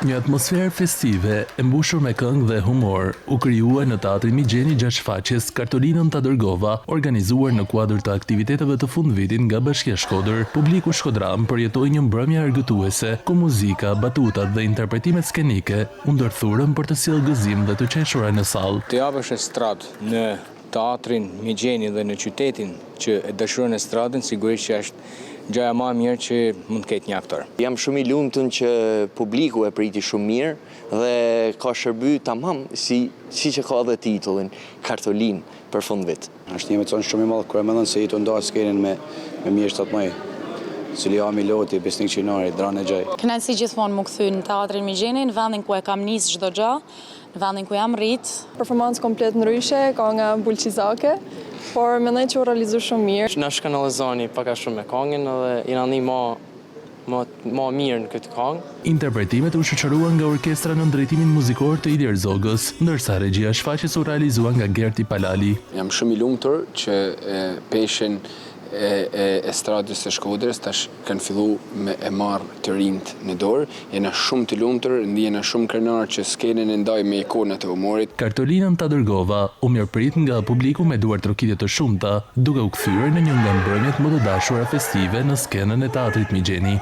Një atmosferë festive e mbushur me këngë dhe humor u krijuar në teatrin Migjeni Gjashfaqjes Kartolinën Tadërgova, organizuar në kuadër të aktiviteteve të fundvitit nga Bashkia Shkodër. Publiku shkodran përjetoi një mbrëmje argëtuese ku muzika, batutat dhe interpretimet skenike u ndërthurën për të sjellë gëzim dhe të qeshura në sallë. Të japësh estradë në teatrin Migjeni dhe në qytetin që e dëshiron estradën, sigurisht që është gjëja më e mirë që mund të ketë një aktor. Jam shumë i lumtur që publiku e priti shumë mirë dhe ka shërbyer tamam si që ka edhe titullin Kartolinë për fundvit. Është një emocion shumë i madh kur e mendon se i të ndohet skenën me mjeshtrat më. Ciliami Loti, Besnik Qinari, Dranë Gjaj. Kënaqësi gjithmonë më kthy në teatrin Migjeni, në vendin ku e kam nis çdo gjë, në vendin ku jam rrit. Performancë komplet ndryshe, ka nga bulqizake, por mendoj që u realizu shumë mirë. Na shkanalizoni pak a shumë me këngën dhe jena një më mirë në këtë këngë. Interpretimet u shoqëruan nga orkestra në drejtimin muzikor të Ilir Zogës, ndërsa regjia shfaqjes u realizua nga Gerti Palali. Jam shumë i lumtur që peshën e estradës së Shkodrës tash kanë filluar me e marr të rinjt në dorë. Jena shumë të lumtur, ndjena shumë krenar që skenën e ndaj me ikonat e humorit. Kartolinën Tadërgova u mirëprit nga publiku me duar trokitje të shumta, duke u kthyer në një nga mbrëmjet më të dashura festive në skenën e teatrit Migjeni.